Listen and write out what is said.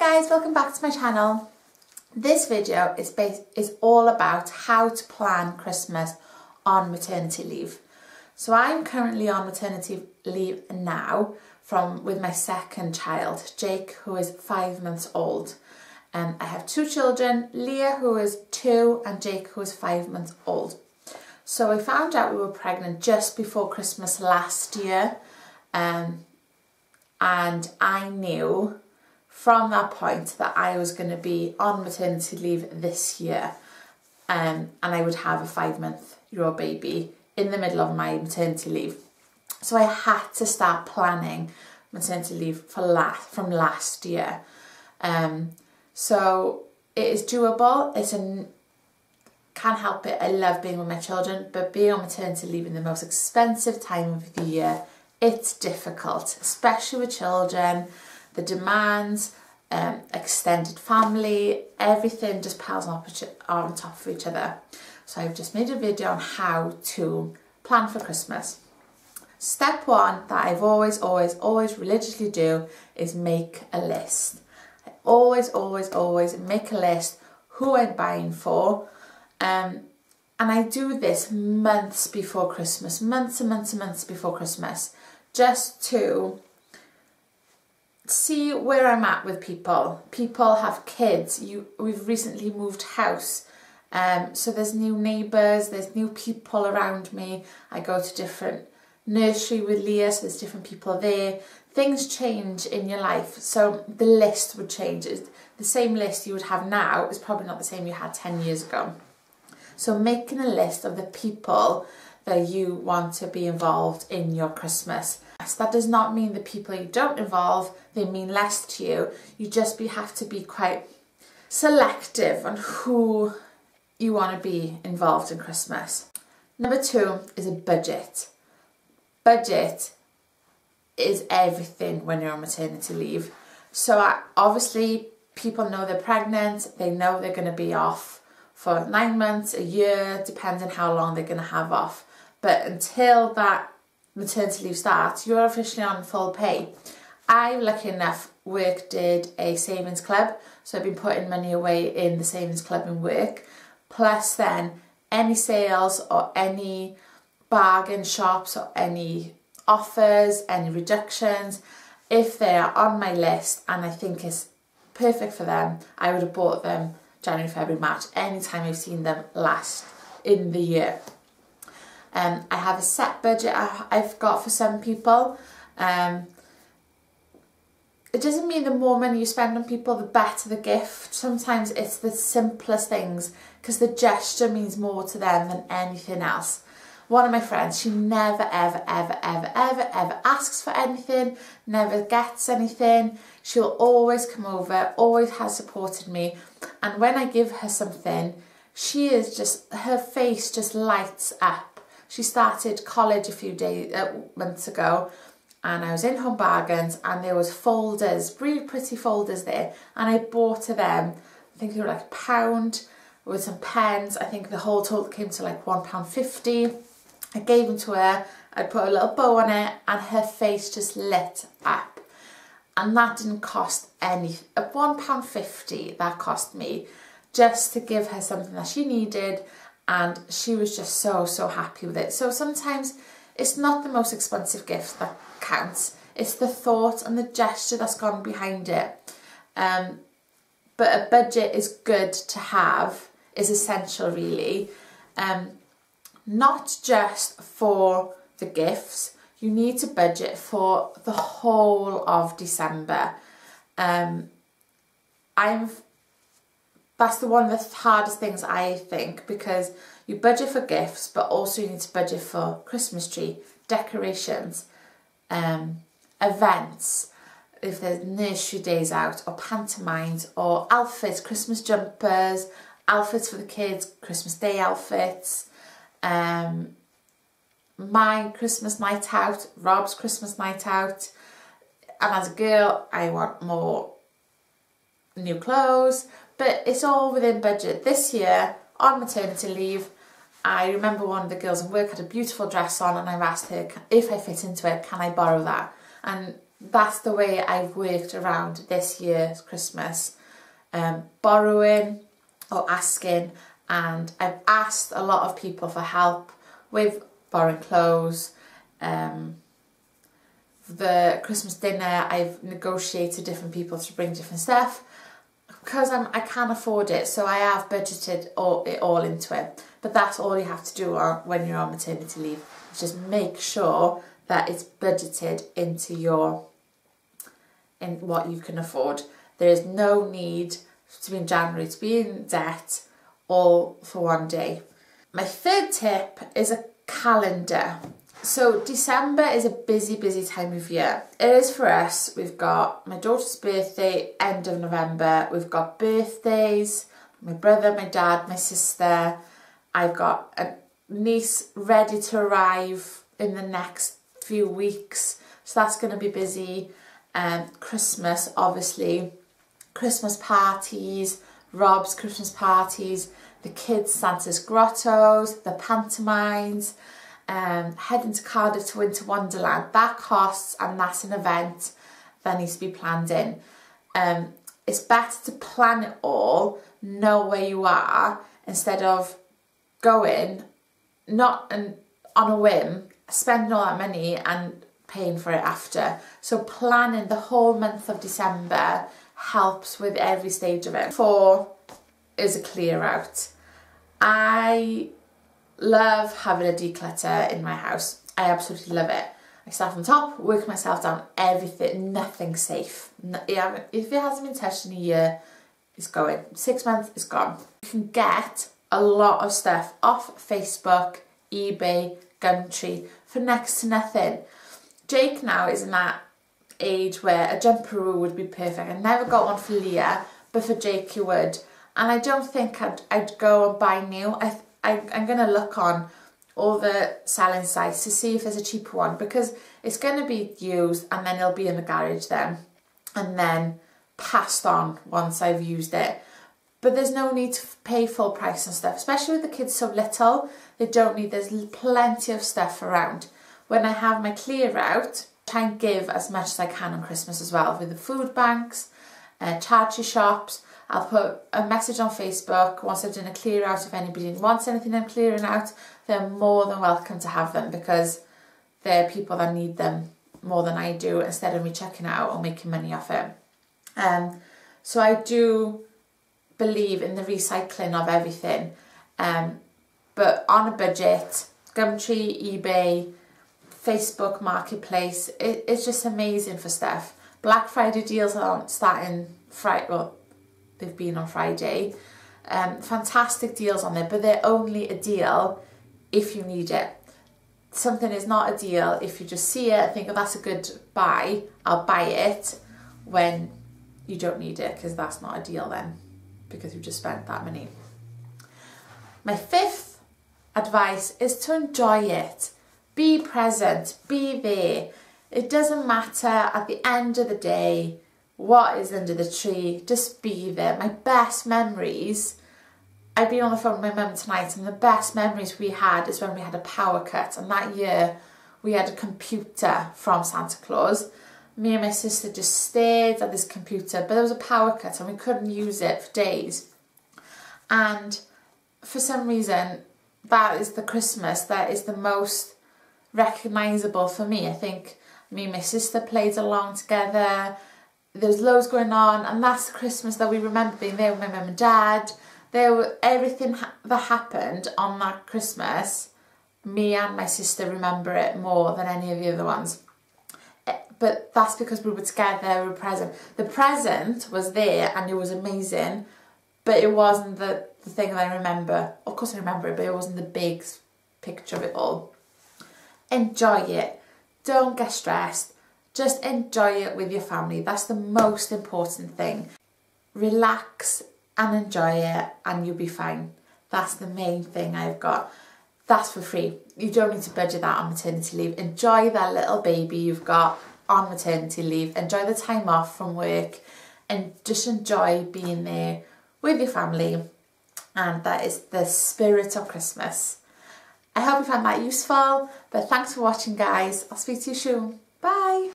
Hi guys, welcome back to my channel. This video is all about how to plan Christmas on maternity leave. So I'm currently on maternity leave now with my second child, Jake, who is 5 months old. I have two children, Leah, who is 2, and Jake, who is 5 months old. So I found out we were pregnant just before Christmas last year, and I knew from that point that I was going to be on maternity leave this year, and I would have a 5-month-old baby in the middle of my maternity leave. So I had to start planning maternity leave from last year. So it is doable. Can't help it. I love being with my children, but being on maternity leave in the most expensive time of the year, it's difficult, especially with children. The demands, extended family, everything just piles on top of each other. So I've just made a video on how to plan for Christmas. Step 1 that I've always religiously do is make a list. I always make a list who I'm buying for. And I do this months before Christmas, months and months before Christmas, just to see where I'm at with people. People have kids. We've recently moved house, so there's new neighbours, there's new people around me. I go to different nursery with Leah, so there's different people there. Things change in your life, so the list would change. The same list you would have now is probably not the same you had 10 years ago. So making a list of the people that you want to be involved in your Christmas. That does not mean the people you don't involve, they mean less to you. You just have to be quite selective on who you want to be involved in Christmas. Number 2 is a budget. Budget is everything when you're on maternity leave. So obviously people know they're pregnant, they know they're going to be off for 9 months, a year, depending how long they're going to have off. But until that maternity leave starts, you're officially on full pay. I'm lucky enough, work did a savings club, so I've been putting money away in the savings club in work. Plus then, any sales or any bargain shops or any offers, any reductions, if they are on my list and I think it's perfect for them, I would have bought them January, February, March, anytime I've seen them last in the year. I have a set budget I've got for some people. It doesn't mean the more money you spend on people, the better the gift. Sometimes it's the simplest things, because the gesture means more to them than anything else. One of my friends, she never ever asks for anything, never gets anything. She'll always come over, always has supported me, and when I give her something, her face just lights up. She started college a few months ago, and I was in Home Bargains, and there was folders, really pretty folders there, and I bought her them. I think they were like £1 with some pens. I think the whole total came to like £1.50. I gave them to her, I put a little bow on it, and her face just lit up. And that didn't cost any, at £1.50 that cost me, just to give her something that she needed, and she was just so happy with it. So sometimes it's not the most expensive gift that counts, it's the thought and the gesture that's gone behind it. But a budget is good to have, is essential really. Not just for the gifts, you need to budget for the whole of December. That's one of the hardest things, I think, because you budget for gifts, but also you need to budget for Christmas tree, decorations, events, if there's nursery days out, or pantomimes, or outfits, Christmas jumpers, outfits for the kids, Christmas Day outfits, my Christmas night out, Rob's Christmas night out, and as a girl I want more new clothes, but it's all within budget. This year, on maternity leave, I remember one of the girls at work had a beautiful dress on, and I've asked her if I fit into it, can I borrow that? And that's the way I've worked around this year's Christmas. Borrowing or asking, and I've asked a lot of people for help with borrowing clothes. The Christmas dinner, I've negotiated different people to bring different stuff because I can't afford it, so I have budgeted it all into it. But that's all you have to do when you're on maternity leave, is just make sure that it's budgeted in what you can afford. There is no need to be in January to be in debt all for one day. My third tip is a calendar. So December is a busy time of year. It is for us. We've got my daughter's birthday, end of November. We've got birthdays, my brother, my dad, my sister. I've got a niece ready to arrive in the next few weeks. So that's going to be busy. Christmas, obviously. Christmas parties, Rob's Christmas parties, the kids' Santa's grottos, the pantomimes. Heading to Cardiff to Winter Wonderland, that costs, and that's an event that needs to be planned in. It's better to plan it all, know where you are, instead of going on a whim, spending all that money and paying for it after. So planning the whole month of December helps with every stage of it. 4 is a clear out. I love having a declutter in my house. I absolutely love it. I start from the top, work myself down, everything, nothing safe. If it hasn't been touched in a year, it's going. 6 months, it's gone. You can get a lot of stuff off Facebook, eBay, Gumtree for next to nothing. Jake now is in that age where a jumperoo would be perfect. I never got one for Leah, but for Jake you would. And I don't think I'd go and buy new. I'm going to look on all the selling sites to see if there's a cheaper one, because it's going to be used and then it'll be in the garage then and then passed on once I've used it. But there's no need to pay full price and stuff, especially with the kids so little. They don't need, there's plenty of stuff around. When I have my clear out, I try and give as much as I can on Christmas as well, with the food banks, charity shops. I'll put a message on Facebook once I've done a clear out. If anybody wants anything I'm clearing out, they're more than welcome to have them, because they're people that need them more than I do, instead of me chucking it out or making money off it. So I do believe in the recycling of everything, but on a budget. Gumtree, eBay, Facebook Marketplace, it's just amazing for stuff. Black Friday deals are starting Friday, well, they've been on Friday. Fantastic deals on there, but they're only a deal if you need it. Something is not a deal if you just see it and think, oh, that's a good buy, I'll buy it, when you don't need it, because that's not a deal then, because you just spent that money. My 5th advice is to enjoy it. Be present, be there. It doesn't matter at the end of the day what is under the tree, just be there. My best memories, I've been on the phone with my mum tonight, and the best memories we had is when we had a power cut, and that year we had a computer from Santa Claus. Me and my sister just stared at this computer, but there was a power cut and we couldn't use it for days. And for some reason, that is the Christmas that is the most recognisable for me. I think me and my sister played along together. There was loads going on, and that's the Christmas that we remember being there with my mum and dad. Everything that happened on that Christmas, me and my sister remember it more than any of the other ones. But that's because we were together, we were present. The present was there and it was amazing, but it wasn't the thing that I remember. Of course I remember it, but it wasn't the big picture of it all. Enjoy it. Don't get stressed. Just enjoy it with your family. That's the most important thing. Relax and enjoy it and you'll be fine. That's the main thing I've got. That's for free. You don't need to budget that on maternity leave. Enjoy that little baby you've got on maternity leave. Enjoy the time off from work and just enjoy being there with your family. And that is the spirit of Christmas. I hope you found that useful, but thanks for watching, guys. I'll speak to you soon. Bye.